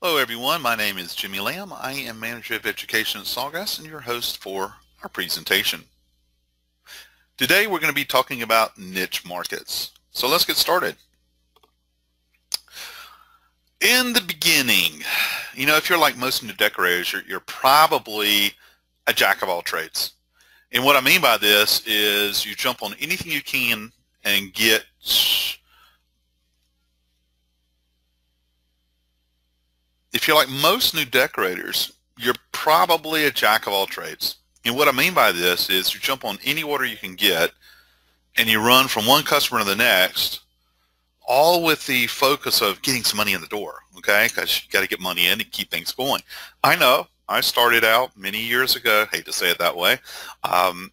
Hello everyone, my name is Jimmy Lamb. I am Manager of Education at Sawgrass and your host for our presentation. Today we're going to be talking about niche markets. So let's get started. In the beginning, if you're like most new decorators, you're probably a jack of all trades. And what I mean by this is you jump on anything you can and get if you're like most new decorators, you're probably a jack of all trades. And what I mean by this is you jump on any order you can get and you run from one customer to the next, all with the focus of getting some money in the door, okay? Because you got to get money in and keep things going. I know. I started out many years ago, hate to say it that way,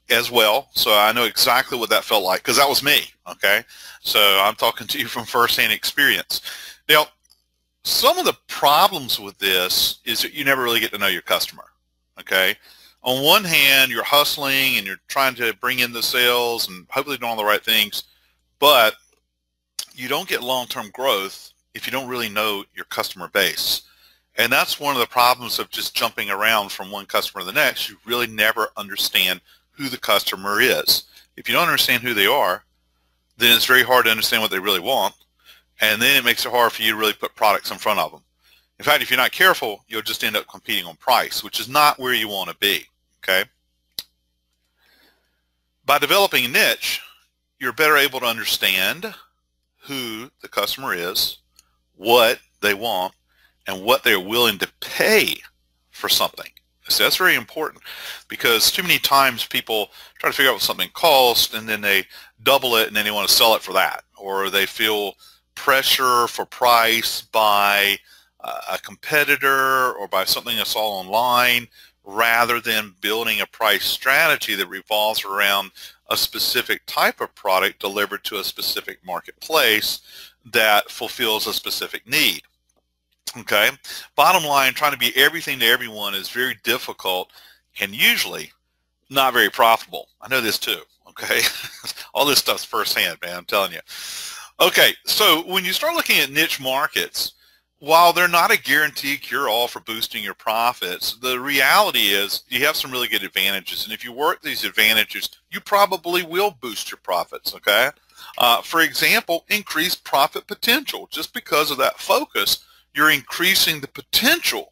as well. So I know exactly what that felt like because that was me, okay? So I'm talking to you from firsthand experience. Now, some of the problems with this is that you never really get to know your customer, okay? On one hand, you're hustling and you're trying to bring in the sales and hopefully doing all the right things, but you don't get long-term growth if you don't really know your customer base. And that's one of the problems of just jumping around from one customer to the next. You really never understand who the customer is. If you don't understand who they are, then it's very hard to understand what they really want. And then it makes it hard for you to really put products in front of them. In fact, if you're not careful, you'll just end up competing on price, which is not where you want to be, okay? By developing a niche, you're better able to understand who the customer is, what they want, and what they're willing to pay for something. So that's very important because too many times people try to figure out what something costs and then they double it and then they want to sell it for that, or they feel pressure for price by a competitor or by something that's all online rather than building a price strategy that revolves around a specific type of product delivered to a specific marketplace that fulfills a specific need. Okay? Bottom line, trying to be everything to everyone is very difficult and usually not very profitable. I know this too, okay? All this stuff's firsthand, man, I'm telling you. Okay, so when you start looking at niche markets, while they're not a guaranteed cure-all for boosting your profits, the reality is you have some really good advantages. And if you work these advantages, you probably will boost your profits, okay? For example, increased profit potential. Just because of that focus, you're increasing the potential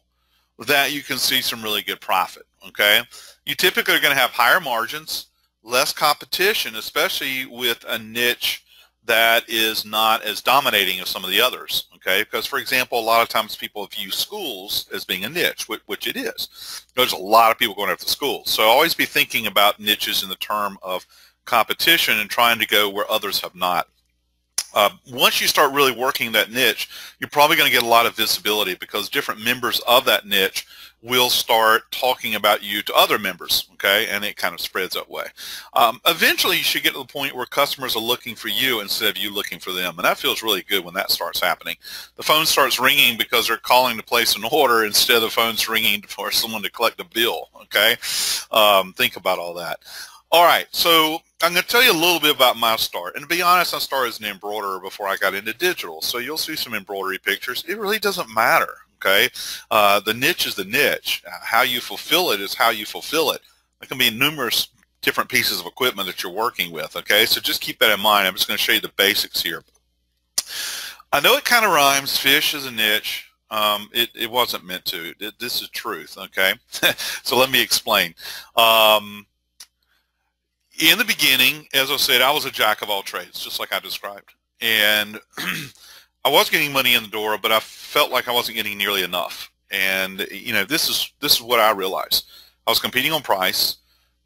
that you can see some really good profit, okay? You typically are going to have higher margins, less competition, especially with a niche that is not as dominating as some of the others, okay? Because, for example, a lot of times people view schools as being a niche, which it is. There's a lot of people going after schools. So always be thinking about niches in the term of competition and trying to go where others have not. Once you start really working that niche, you're probably going to get a lot of visibility because different members of that niche will start talking about you to other members, okay? And it kind of spreads that way. Eventually, you should get to the point where customers are looking for you instead of you looking for them, and that feels really good when that starts happening. The phone starts ringing because they're calling to place an order instead of the phone's ringing for someone to collect a bill, okay? Think about all that. All right, so I'm going to tell you a little bit about my start. And to be honest, I started as an embroiderer before I got into digital. So you'll see some embroidery pictures. It really doesn't matter, okay? The niche is the niche. How you fulfill it is how you fulfill it. There can be numerous different pieces of equipment that you're working with, okay? So just keep that in mind. I'm just going to show you the basics here. I know it kind of rhymes. Fish is a niche. It wasn't meant to. This is truth, okay? So let me explain. In the beginning, as I said, I was a jack of all trades, just like I described. And I was getting money in the door, but I felt like I wasn't getting nearly enough. And, this is what I realized. I was competing on price.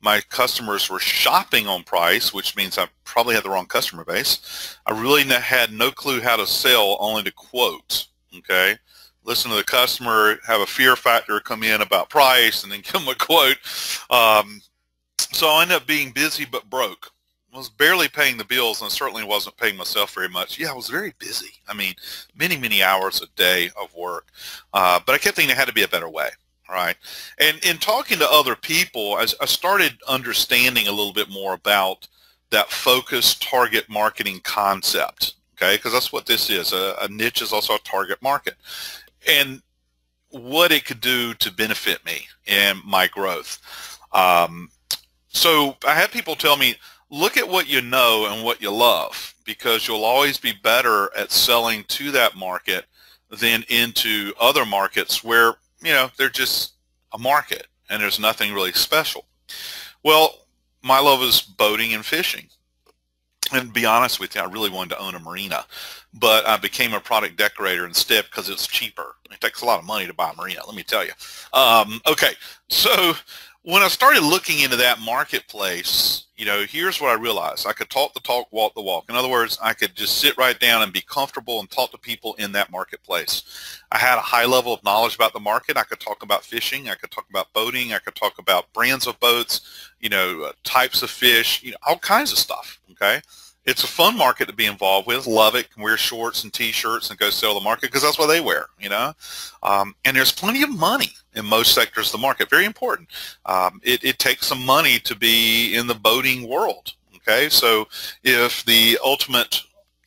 My customers were shopping on price, which means I probably had the wrong customer base. I really had no clue how to sell, only to quote, okay? Listen to the customer, have a fear factor come in about price, and then give them a quote. So I ended up being busy but broke. I was barely paying the bills, and I certainly wasn't paying myself very much. Yeah, I was very busy. I mean, many, many hours a day of work. But I kept thinking there had to be a better way, all right? And in talking to other people, I started understanding a little bit more about that focused target marketing concept, okay? Because that's what this is. A niche is also a target market. And what it could do to benefit me and my growth. So I had people tell me, look at what you know and what you love, because you'll always be better at selling to that market than into other markets where, you know, they're just a market and there's nothing really special. Well, my love is boating and fishing. And to be honest with you, I really wanted to own a marina, but I became a product decorator instead because it's cheaper. It takes a lot of money to buy a marina, let me tell you. Okay, so when I started looking into that marketplace, you know, here's what I realized. I could talk the talk, walk the walk. In other words, I could just sit right down and be comfortable and talk to people in that marketplace. I had a high level of knowledge about the market. I could talk about fishing. I could talk about boating. I could talk about brands of boats, you know, types of fish, you know, all kinds of stuff, okay? It's a fun market to be involved with. Love it. Can wear shorts and T-shirts and go sell the market because that's what they wear, you know. And there's plenty of money in most sectors of the market. Very important. It takes some money to be in the boating world, okay? So if the ultimate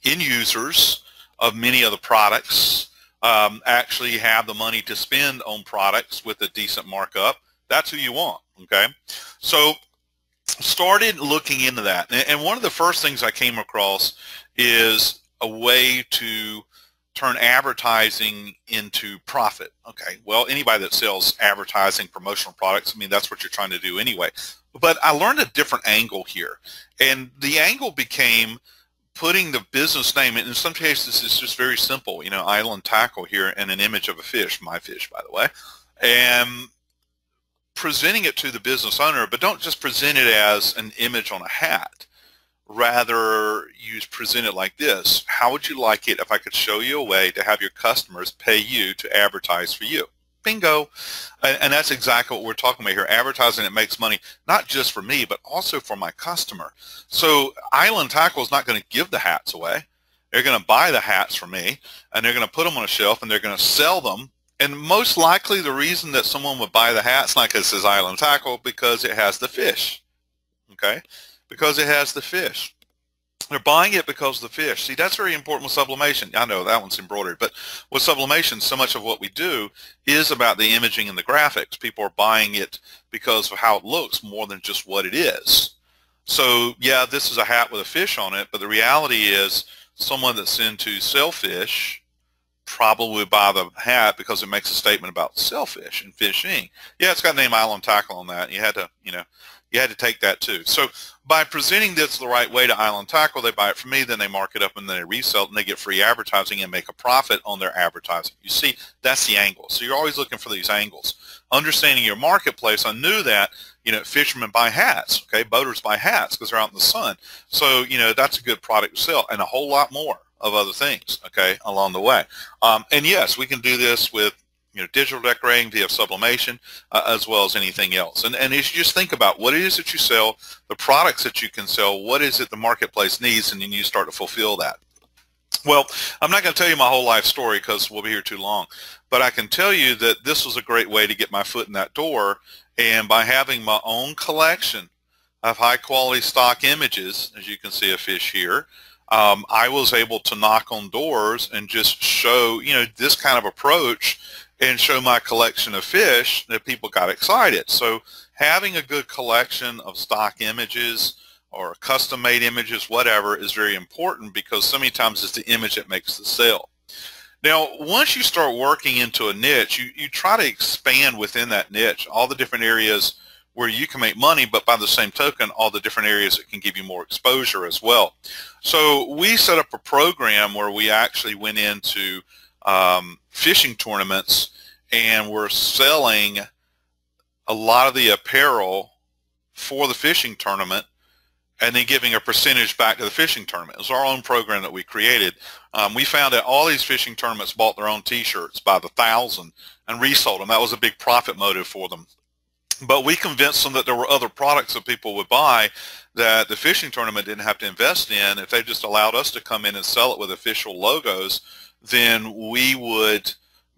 end users of many of the products actually have the money to spend on products with a decent markup, that's who you want, okay? So started looking into that, and one of the first things I came across is a way to turn advertising into profit. Okay, well, anybody that sells advertising, promotional products, I mean, that's what you're trying to do anyway. But I learned a different angle here, and the angle became putting the business name, and in some cases it's just very simple, you know, Island Tackle here and an image of a fish, my fish, by the way, and presenting it to the business owner, but don't just present it as an image on a hat. Rather, you present it like this. How would you like it if I could show you a way to have your customers pay you to advertise for you? Bingo. And that's exactly what we're talking about here. Advertising that makes money, not just for me, but also for my customer. So Island Tackle is not going to give the hats away. They're going to buy the hats from me, and they're going to put them on a shelf, and they're going to sell them. And most likely the reason that someone would buy the hat's not because it says Island Tackle, because it has the fish, okay? Because it has the fish. They're buying it because of the fish. See, that's very important with sublimation. I know that one's embroidered, but with sublimation, so much of what we do is about the imaging and the graphics. People are buying it because of how it looks more than just what it is. So, yeah, this is a hat with a fish on it, but the reality is someone that's into shellfish probably would buy the hat because it makes a statement about shellfish and fishing. Yeah, it's got the name Island Tackle on that. You had to, you know, you had to take that too. So by presenting this the right way to Island Tackle, they buy it from me, then they mark it up, and then they resell it, and they get free advertising and make a profit on their advertising. You see, that's the angle. So you're always looking for these angles. Understanding your marketplace, I knew that, you know, fishermen buy hats, okay? Boaters buy hats because they're out in the sun. So, you know, that's a good product to sell, and a whole lot more of other things, okay, along the way. And yes, we can do this with, you know, digital decorating via sublimation, as well as anything else. And you should just think about what it is that you sell, the products that you can sell, what is it the marketplace needs, and then you start to fulfill that. Well, I'm not going to tell you my whole life story because we'll be here too long, but I can tell you that this was a great way to get my foot in that door, and by having my own collection of high-quality stock images, as you can see a fish here, I was able to knock on doors and just show, you know, this kind of approach and show my collection of fish that people got excited. So having a good collection of stock images or custom-made images, whatever, is very important because so many times it's the image that makes the sale. Now, once you start working into a niche, you try to expand within that niche, all the different areas where you can make money, but by the same token, all the different areas that can give you more exposure as well. So we set up a program where we actually went into fishing tournaments, and we're selling a lot of the apparel for the fishing tournament and then giving a percentage back to the fishing tournament. It was our own program that we created. We found that all these fishing tournaments bought their own T-shirts by the thousand and resold them. That was a big profit motive for them. But we convinced them that there were other products that people would buy that the fishing tournament didn't have to invest in. If they just allowed us to come in and sell it with official logos, then we would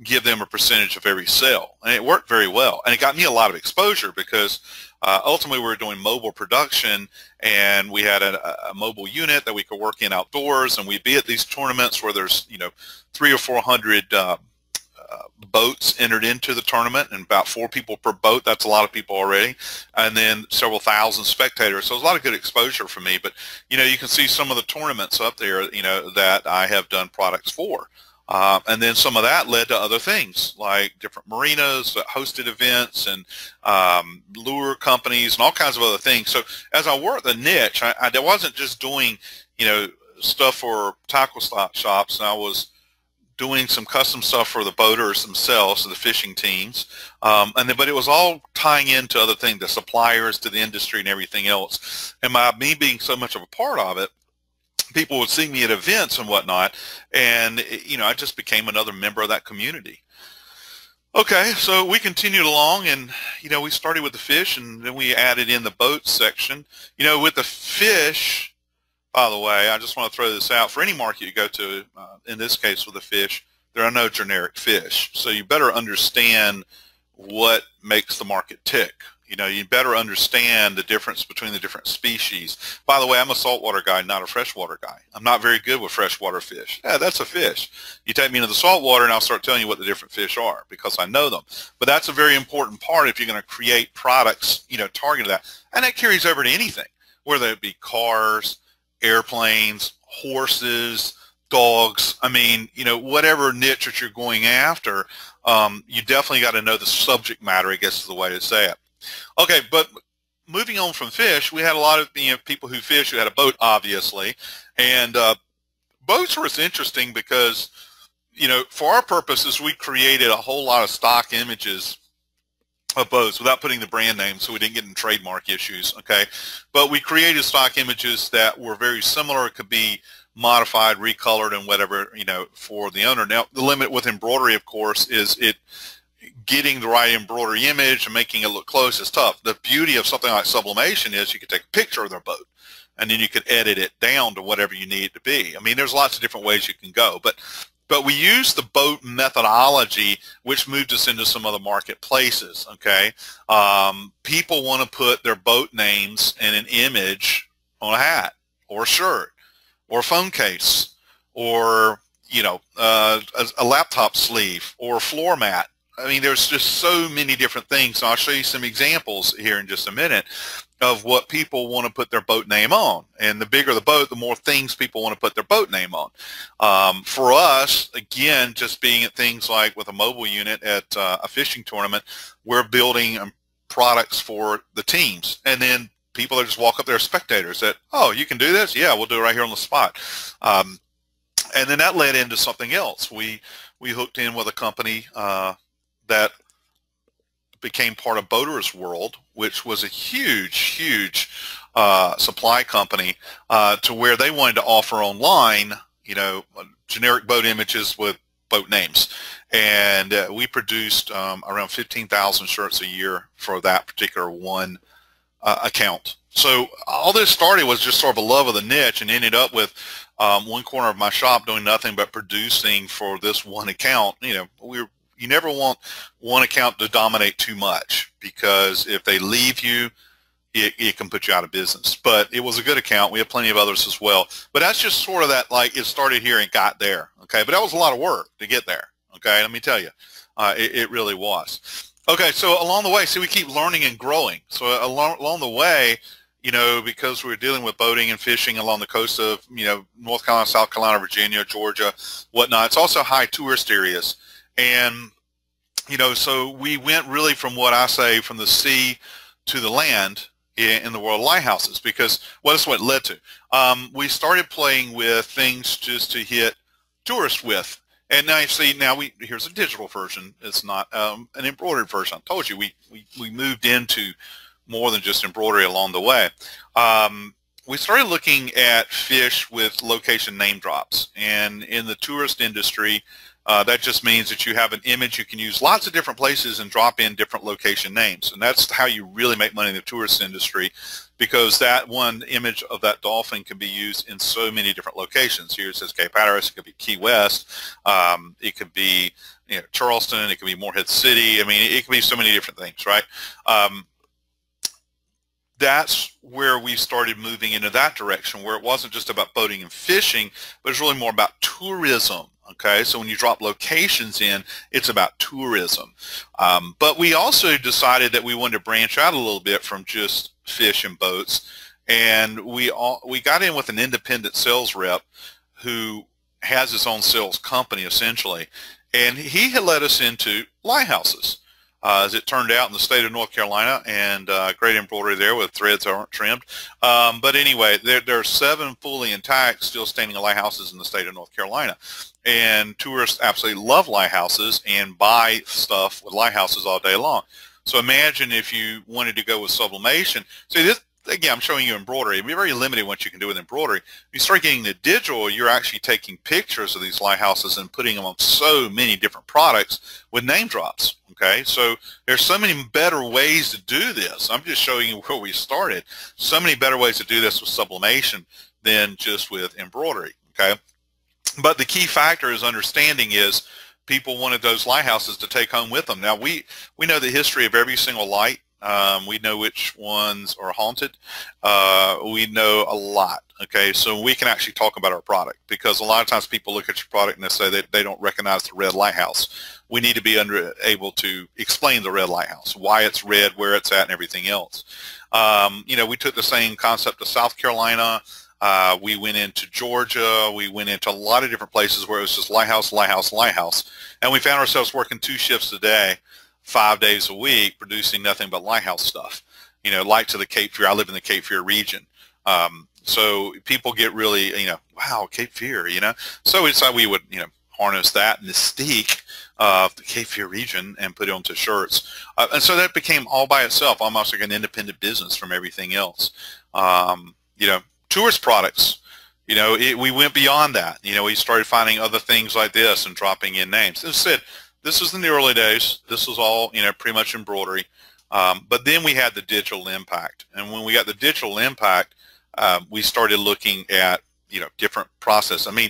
give them a percentage of every sale. And it worked very well. And it got me a lot of exposure because ultimately we were doing mobile production, and we had a mobile unit that we could work in outdoors, and we'd be at these tournaments where there's, you know, 300 or 400 boats entered into the tournament, and about 4 people per boat. That's a lot of people already, and then several thousand spectators. So it was a lot of good exposure for me. But you know, you can see some of the tournaments up there, you know, that I have done products for. And then some of that led to other things like different marinas that hosted events and lure companies and all kinds of other things. So as I worked the niche, I wasn't just doing, you know, stuff for tackle shops, and I was doing some custom stuff for the boaters themselves, the fishing teams, but it was all tying into other things, the suppliers to the industry and everything else. And me being so much of a part of it, people would see me at events and whatnot, and you know, I just became another member of that community. Okay, so we continued along, and you know, we started with the fish, and then we added in the boat section. You know, with the fish, by the way, I just want to throw this out. For any market you go to, in this case with the fish, there are no generic fish. So you better understand what makes the market tick. You know, you better understand the difference between the different species. By the way, I'm a saltwater guy, not a freshwater guy. I'm not very good with freshwater fish. Yeah, that's a fish. You take me into the saltwater and I'll start telling you what the different fish are because I know them. But that's a very important part if you're going to create products, you know, targeted at that. And that carries over to anything, whether it be cars, airplanes, horses, dogs. I mean, you know, whatever niche that you're going after, you definitely got to know the subject matter, I guess is the way to say it. Okay, but moving on from fish, we had a lot of, you know, people who fish who had a boat, obviously, and boats were interesting because, you know, for our purposes, we created a whole lot of stock images of boats without putting the brand name, so we didn't get in trademark issues, okay? But we created stock images that were very similar. It could be modified, recolored, and whatever, you know, for the owner. Now, the limit with embroidery, of course, is getting the right embroidery image and making it look close is tough. The beauty of something like sublimation is you can take a picture of their boat, and then you could edit it down to whatever you need it to be. I mean, there's lots of different ways you can go, but we used the boat methodology, which moved us into some other marketplaces, okay? People want to put their boat names and an image on a hat or a shirt or a phone case or, you know, a laptop sleeve or a floor mat. I mean, there's just so many different things. So I'll show you some examples here in just a minute of what people want to put their boat name on. And the bigger the boat, the more things people want to put their boat name on. For us, again, just being at things like with a mobile unit at a fishing tournament, we're building products for the teams. And then people that just walk up there, spectators, that, oh, you can do this? Yeah, we'll do it right here on the spot. And then that led into something else. We hooked in with a company that became part of Boaters World, which was a huge supply company to where they wanted to offer online, you know, generic boat images with boat names. And we produced around 15,000 shirts a year for that particular one account. So all this started was just sort of a love of the niche, and ended up with one corner of my shop doing nothing but producing for this one account. You know, you never want one account to dominate too much, because if they leave you, it can put you out of business. But it was a good account. We have plenty of others as well. But that's just sort of that, like, it started here and got there. Okay, but that was a lot of work to get there. Okay, let me tell you, it really was. Okay, so along the way, see, we keep learning and growing. So along the way, you know, because we're dealing with boating and fishing along the coast of, you know, North Carolina, South Carolina, Virginia, Georgia, whatnot, it's also high tourist areas. And, you know, so we went really from what I say from the sea to the land in the world of lighthouses, because, well, that's what it led to. We started playing with things just to hit tourists with. And now you see, here's a digital version. It's not an embroidered version. I told you we moved into more than just embroidery along the way. We started looking at fish with location name drops. And in the tourist industry, that just means that you have an image you can use lots of different places and drop in different location names. And that's how you really make money in the tourist industry, because that one image of that dolphin can be used in so many different locations. Here it says Cape Hatteras, it could be Key West, it could be, you know, Charleston, it could be Morehead City. I mean, it could be so many different things, right? That's where we started moving into that direction, where it wasn't just about boating and fishing, but it's really more about tourism. Okay, so when you drop locations in, it's about tourism. But we also decided that we wanted to branch out a little bit from just fish and boats, and we got in with an independent sales rep who has his own sales company essentially, and he had led us into lighthouses. As it turned out, in the state of North Carolina, and great embroidery there with threads that aren't trimmed. But anyway, there are 7 fully intact, still standing lighthouses in the state of North Carolina. And tourists absolutely love lighthouses and buy stuff with lighthouses all day long. So imagine if you wanted to go with sublimation. See, this, again, I'm showing you embroidery. It'd be very limited what you can do with embroidery. If you start getting the digital, you're actually taking pictures of these lighthouses and putting them on so many different products with name drops. Okay, so there's so many better ways to do this. I'm just showing you where we started. So many better ways to do this with sublimation than just with embroidery. Okay, but the key factor is understanding is people wanted those lighthouses to take home with them. Now we know the history of every single light. We know which ones are haunted. We know a lot. Okay, so we can actually talk about our product, because a lot of times people look at your product and they say that they don't recognize the red lighthouse. We need to be able to explain the red lighthouse, why it's red, where it's at, and everything else. You know, we took the same concept to South Carolina. We went into Georgia. We went into a lot of different places where it was just lighthouse, lighthouse, lighthouse. And we found ourselves working 2 shifts a day, 5 days a week, producing nothing but lighthouse stuff. You know, like to the Cape Fear. I live in the Cape Fear region. So people get really, you know, wow, Cape Fear, you know. So we decided we would, you know, harness that mystique of the Cape Fear region and put it onto shirts. And so that became all by itself, almost like an independent business from everything else. You know, tourist products, you know, we went beyond that. You know, we started finding other things like this and dropping in names. As I said, this was in the early days. This was all, you know, pretty much embroidery. But then we had the digital impact. And when we got the digital impact, we started looking at, you know, different process. I mean,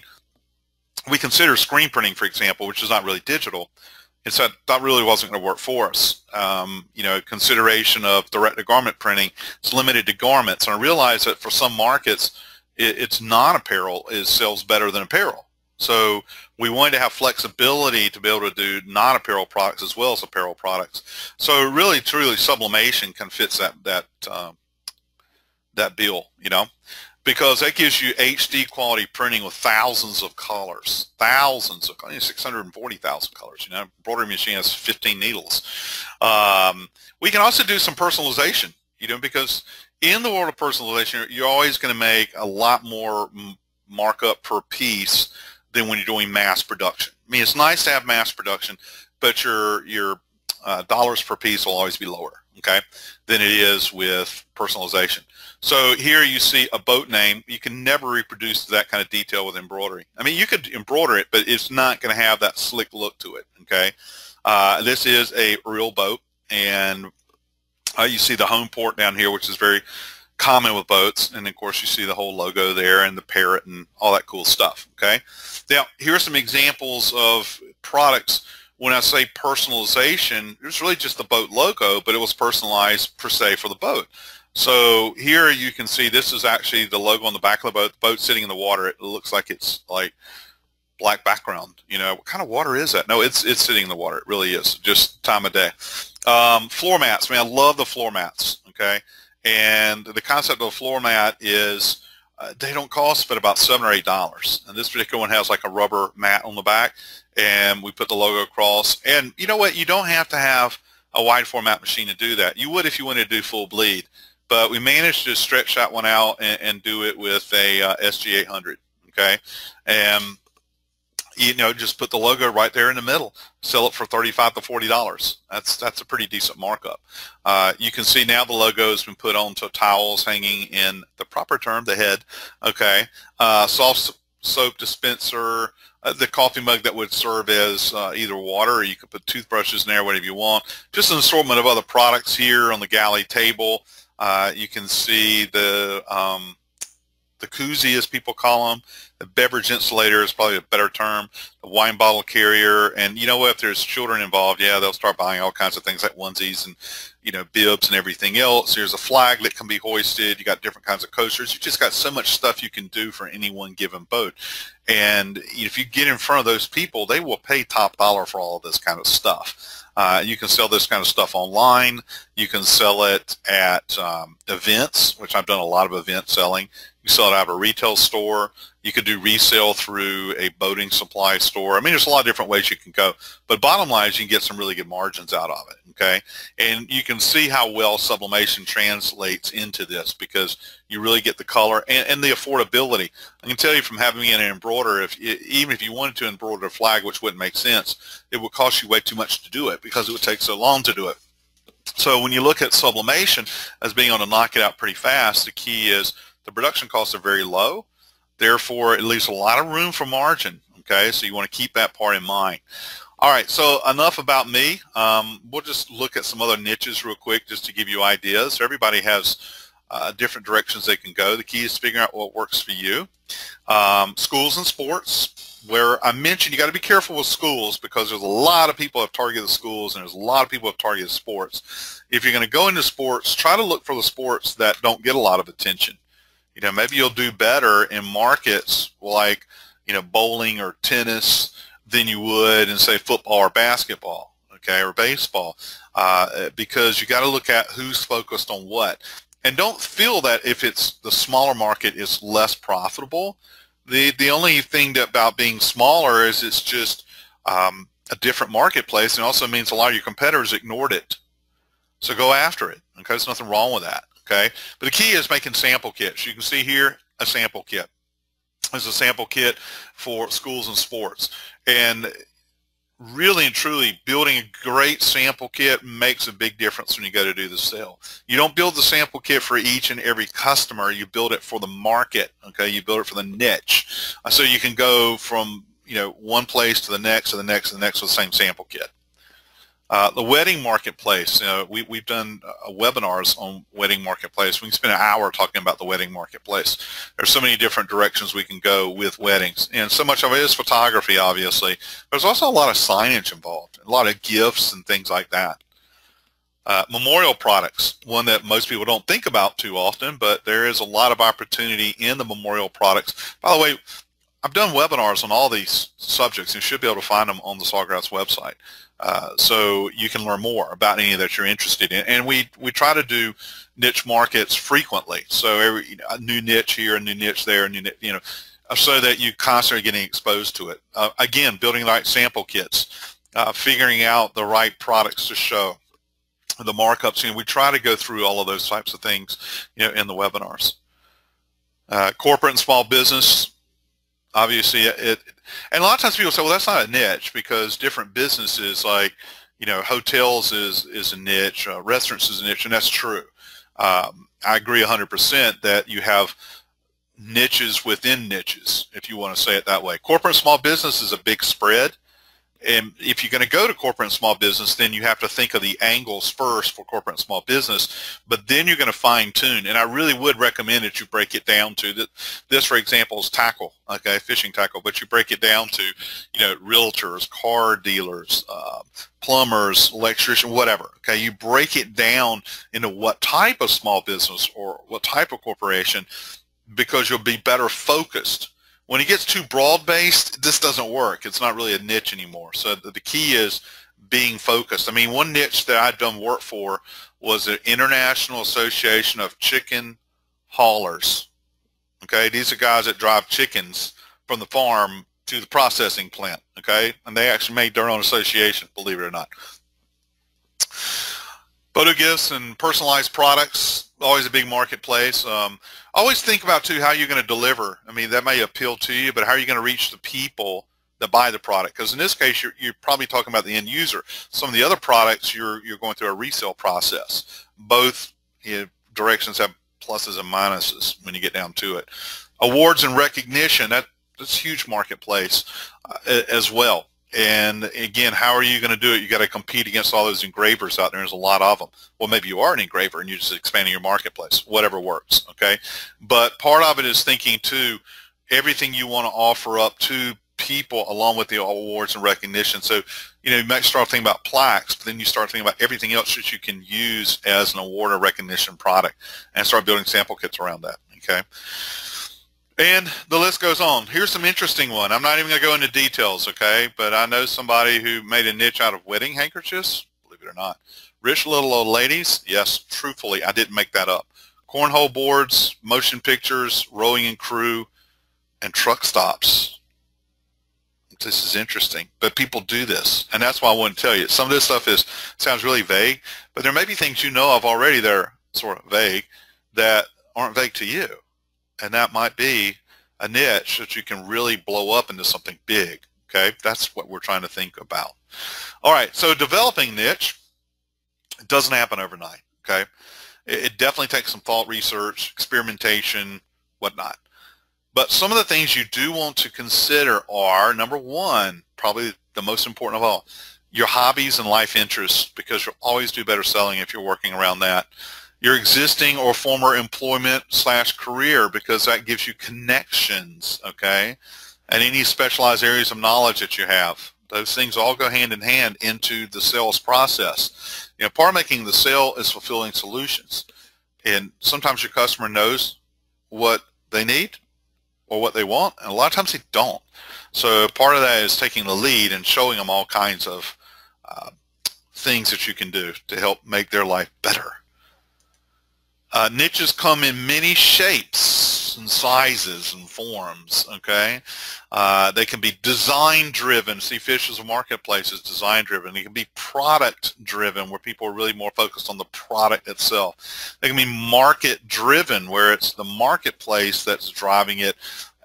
we consider screen printing, for example, which is not really digital. It's that really wasn't going to work for us. You know, consideration of direct-to-garment printing is limited to garments. And I realized that for some markets, it's non-apparel sells better than apparel. So we wanted to have flexibility to be able to do non-apparel products as well as apparel products. So really, truly, sublimation kind of fits that bill, you know, because that gives you HD quality printing with thousands of colors, thousands of, 640,000 colors. You know, embroidery machine has 15 needles. We can also do some personalization, you know, because in the world of personalization, you're always going to make a lot more markup per piece than when you're doing mass production. I mean, it's nice to have mass production, but your dollars per piece will always be lower, okay, than it is with personalization. So here you see a boat name. You can never reproduce that kind of detail with embroidery. I mean, you could embroider it, but it's not going to have that slick look to it, okay? This is a real boat, and you see the home port down here, which is very common with boats, and of course you see the whole logo there and the parrot and all that cool stuff, okay? Now, here are some examples of products. When I say personalization, it was really just the boat logo, but it was personalized per se for the boat. So here you can see this is actually the logo on the back of the boat. The boat's sitting in the water. It looks like it's like black background. You know, what kind of water is that? No, it's sitting in the water. It really is. Just time of day. Floor mats. I mean, I love the floor mats, okay? And the concept of a floor mat is they don't cost but about $7 or $8. And this particular one has like a rubber mat on the back, and we put the logo across. And you know what? You don't have to have a wide format machine to do that. You would if you wanted to do full bleed. But we managed to stretch that one out and do it with a SG800, okay? And, you know, just put the logo right there in the middle. Sell it for $35 to $40. That's a pretty decent markup. You can see now the logo has been put onto towels hanging in the proper term, the head, okay? Soft soap dispenser, the coffee mug that would serve as either water, or you could put toothbrushes in there, whatever you want. Just an assortment of other products here on the galley table. You can see the the koozie, as people call them. The beverage insulator is probably a better term. The wine bottle carrier, and you know what? If there's children involved, yeah, they'll start buying all kinds of things like onesies and bibs and everything else. There's a flag that can be hoisted. You got different kinds of coasters. You just got so much stuff you can do for any one given boat. And if you get in front of those people, they will pay top dollar for all of this kind of stuff. You can sell this kind of stuff online. You can sell it at events, which I've done a lot of event selling. You sell it out of a retail store. You could do resale through a boating supply store. I mean, there's a lot of different ways you can go. But bottom line is you can get some really good margins out of it, okay? And you can see how well sublimation translates into this because you really get the color and the affordability. I can tell you from having an embroiderer, even if you wanted to embroider a flag, which wouldn't make sense, it would cost you way too much to do it because it would take so long to do it. So when you look at sublimation as being able to knock it out pretty fast, the key is the production costs are very low. Therefore, it leaves a lot of room for margin, okay? So you want to keep that part in mind. All right, so enough about me. We'll just look at some other niches real quick just to give you ideas. So everybody has different directions they can go. The key is figuring out what works for you. Schools and sports, where I mentioned you got to be careful with schools because there's a lot of people who have targeted schools and there's a lot of people who have targeted sports. If you're going to go into sports, try to look for the sports that don't get a lot of attention. Maybe you'll do better in markets like, bowling or tennis than you would in, say, football or basketball, okay, or baseball, because you got to look at who's focused on what. And don't feel that if it's the smaller market is less profitable. The only thing about being smaller is it's just a different marketplace, and also means a lot of your competitors ignored it. So go after it, okay? There's nothing wrong with that. Okay, but the key is making sample kits. You can see here a sample kit. There's a sample kit for schools and sports. And really and truly, building a great sample kit makes a big difference when you go to do the sale. You don't build the sample kit for each and every customer. You build it for the market, okay? You build it for the niche. So you can go from, one place to the next, to the next, to the next with the same sample kit. The wedding marketplace, we've done webinars on wedding marketplace. We can spend an hour talking about the wedding marketplace. There's so many different directions we can go with weddings, and so much of it is photography, obviously. There's also a lot of signage involved, a lot of gifts and things like that. Memorial products, one that most people don't think about too often, but there is a lot of opportunity in the memorial products. By the way, I've done webinars on all these subjects. You should be able to find them on the Sawgrass website. So you can learn more about any that you're interested in. And we try to do niche markets frequently. So a new niche here, a new niche there, a new niche, so that you constantly getting exposed to it. Again, building the right sample kits, figuring out the right products to show, the markups. We try to go through all of those types of things, in the webinars. Corporate and small business. Obviously, and a lot of times people say, well, that's not a niche because different businesses like, hotels is a niche, restaurants is a niche, and that's true. I agree 100% that you have niches within niches, if you want to say it that way. Corporate and small business is a big spread. And if you're going to go to corporate and small business, then you have to think of the angles first for corporate and small business, but then you're going to fine tune. And I really would recommend that you break it down to that. This, for example, is tackle, okay, fishing tackle, but you break it down to, realtors, car dealers, plumbers, electricians, whatever. Okay, you break it down into what type of small business or what type of corporation, because you'll be better focused. When it gets too broad-based, this doesn't work. It's not really a niche anymore. So the key is being focused. I mean, one niche that I'd done work for was the International Association of Chicken Haulers. Okay, these are guys that drive chickens from the farm to the processing plant. Okay, and they actually made their own association, believe it or not. Photo gifts and personalized products, always a big marketplace. Always think about, too, how you're going to deliver. I mean, that may appeal to you, but how are you going to reach the people that buy the product? Because in this case, you're probably talking about the end user. Some of the other products, you're going through a resale process. Both directions have pluses and minuses when you get down to it. Awards and recognition, that's a huge marketplace as well. And again, how are you going to do it? You got to compete against all those engravers out there. There's a lot of them. Well, maybe you are an engraver and you're just expanding your marketplace. Whatever works, okay? But part of it is thinking too, everything you want to offer up to people along with the awards and recognition. So, you know, you might start thinking about plaques, but then you start thinking about everything else that you can use as an award or recognition product and start building sample kits around that, okay? And the list goes on. Here's some interesting one. I'm not even going to go into details, okay? But I know somebody who made a niche out of wedding handkerchiefs, believe it or not. Rich little old ladies, yes, truthfully, I didn't make that up. Cornhole boards, motion pictures, rowing and crew, and truck stops. This is interesting, but people do this, and that's why I want to tell you. Some of this stuff sounds really vague, but there may be things you know of already that are sort of vague that aren't vague to you. And that might be a niche that you can really blow up into something big, okay? That's what we're trying to think about. All right, so developing niche, it doesn't happen overnight, okay? It definitely takes some thought research, experimentation, whatnot. But some of the things you do want to consider are, number one, probably the most important of all, your hobbies and life interests, because you'll always do better selling if you're working around that. Your existing or former employment/career, because that gives you connections, okay? And any specialized areas of knowledge that you have. Those things all go hand in hand into the sales process. You know, part of making the sale is fulfilling solutions. And sometimes your customer knows what they need or what they want, and a lot of times they don't. So part of that is taking the lead and showing them all kinds of things that you can do to help make their life better. Niches come in many shapes and sizes and forms, okay? They can be design-driven. See, Fish as a marketplace is design-driven. They can be product-driven, where people are really more focused on the product itself. They can be market-driven, where it's the marketplace that's driving it,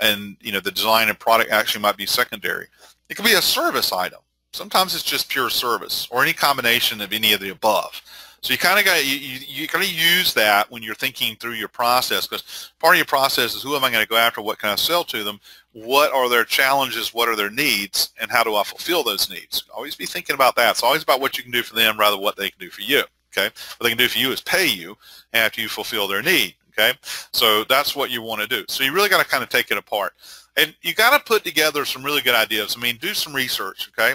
and you know, the design and product actually might be secondary. It can be a service item. Sometimes it's just pure service, or any combination of any of the above. So you kind of got you kind of use that when you're thinking through your process, because part of your process is, who am I going to go after? What can I sell to them? What are their challenges? What are their needs? And how do I fulfill those needs? Always be thinking about that. It's always about what you can do for them rather than what they can do for you. Okay, what they can do for you is pay you after you fulfill their need. Okay, so that's what you want to do. So you really got to kind of take it apart, and you got to put together some really good ideas. I mean, do some research. Okay,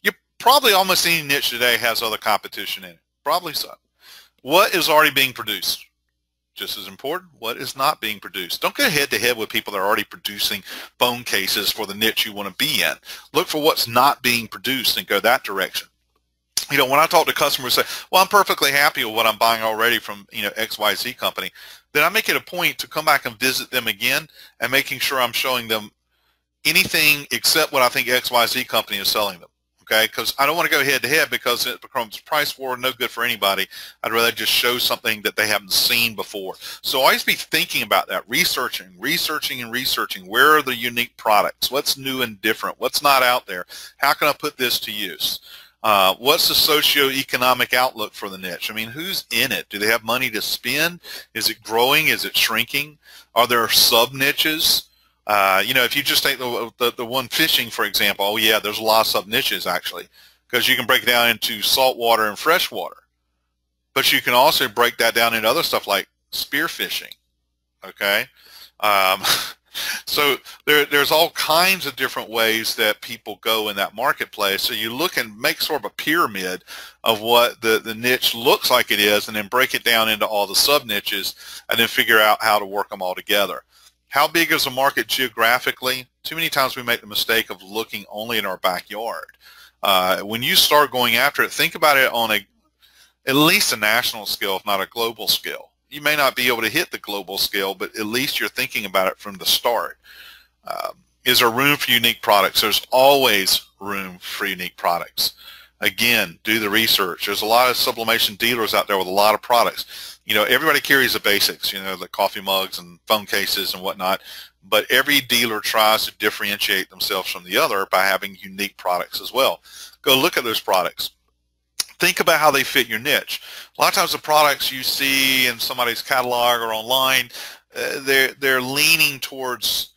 you probably almost any niche today has other competition in it. Probably so. What is already being produced? Just as important, what is not being produced? Don't go head to head with people that are already producing phone cases for the niche you want to be in. Look for what's not being produced and go that direction. You know, when I talk to customers who say, well, I'm perfectly happy with what I'm buying already from, you know, XYZ company, then I make it a point to come back and visit them again and making sure I'm showing them anything except what I think XYZ company is selling them. Okay, because I don't want to go head to head, because it becomes price war, no good for anybody. I'd rather just show something that they haven't seen before. So always be thinking about that, researching. Where are the unique products? What's new and different? What's not out there? How can I put this to use? What's the socioeconomic outlook for the niche? I mean, who's in it? Do they have money to spend? Is it growing? Is it shrinking? Are there sub-niches? You know, if you just take the one fishing, for example, oh yeah, there's a lot of sub-niches actually, because you can break it down into saltwater and freshwater. But you can also break that down into other stuff like spear fishing, okay? So there's all kinds of different ways that people go in that marketplace. So you look and make sort of a pyramid of what the niche looks like it is, and then break it down into all the sub-niches, and then figure out how to work them all together. How big is a market geographically? Too many times we make the mistake of looking only in our backyard. When you start going after it, think about it on at least a national scale, if not a global scale. You may not be able to hit the global scale, but at least you're thinking about it from the start. Is there room for unique products? There's always room for unique products. Again, do the research. There's a lot of sublimation dealers out there with a lot of products. You know, everybody carries the basics, you know, the coffee mugs and phone cases and whatnot, but every dealer tries to differentiate themselves from the other by having unique products as well. Go look at those products. Think about how they fit your niche. A lot of times the products you see in somebody's catalog or online, they're leaning towards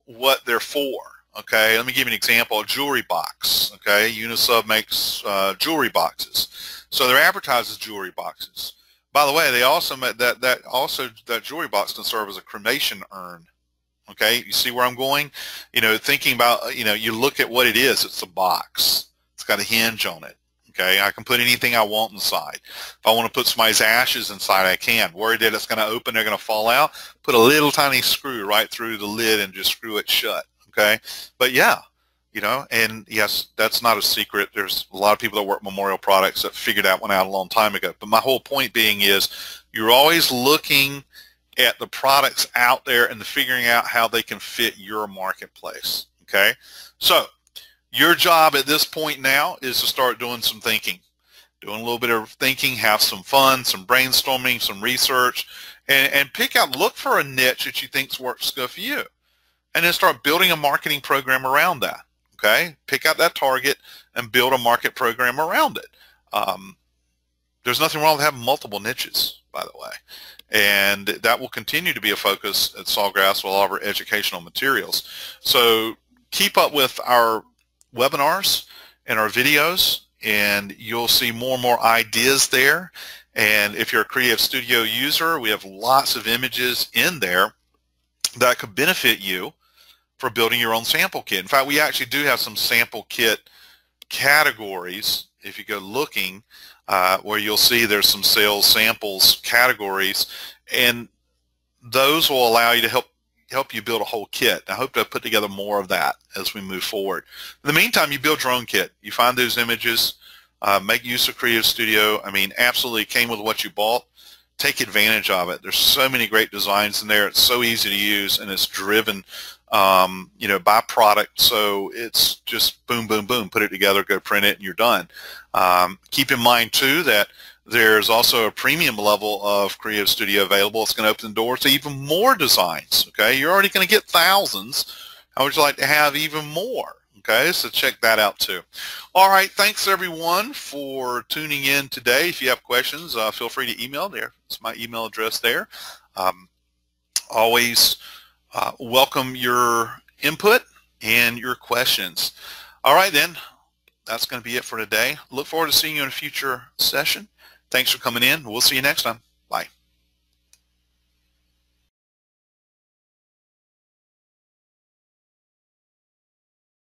what they're for, Okay, let me give you an example. A jewelry box. Okay, Unisub makes jewelry boxes, so they're advertised as jewelry boxes. By the way, they also that jewelry box can serve as a cremation urn. Okay, you see where I'm going? You know, thinking about, you know, you look at what it is. It's a box. It's got a hinge on it. Okay, I can put anything I want inside. If I want to put somebody's ashes inside, I can. Worried that it's going to open, they're going to fall out, put a little tiny screw right through the lid and just screw it shut. Okay, but yeah, you know, and yes, that's not a secret. There's a lot of people that work Memorial Products that figured that one out a long time ago. But my whole point being is you're always looking at the products out there and figuring out how they can fit your marketplace. Okay, so your job at this point now is to start doing some thinking, doing a little bit of thinking, have some fun, some brainstorming, some research, and pick out, look for a niche that you think works good for you, and then start building a marketing program around that. Okay, pick out that target and build a market program around it. There's nothing wrong with having multiple niches, by the way. And that will continue to be a focus at Sawgrass with all of our educational materials. So keep up with our webinars and our videos, and you'll see more and more ideas there. And if you're a Creative Studio user, we have lots of images in there that could benefit you for building your own sample kit. In fact, we actually do have some sample kit categories if you go looking, where you'll see there's some sales samples categories, and those will allow you to help you build a whole kit. I hope to put together more of that as we move forward. In the meantime, you build your own kit. You find those images, make use of Creative Studio. I mean, absolutely came with what you bought. Take advantage of it. There's so many great designs in there. It's so easy to use, and it's driven you know, by product, so it's just boom, boom, boom, put it together, go print it, and you're done. Keep in mind, too, that there's also a premium level of Creative Studio available. It's going to open the door to even more designs, okay? You're already going to get thousands. How would you like to have even more? Okay, so check that out, too. All right, thanks, everyone, for tuning in today. If you have questions, feel free to email there. It's my email address there. Always welcome your input and your questions. All right, then, that's going to be it for today. Look forward to seeing you in a future session. Thanks for coming in. We'll see you next time. Bye.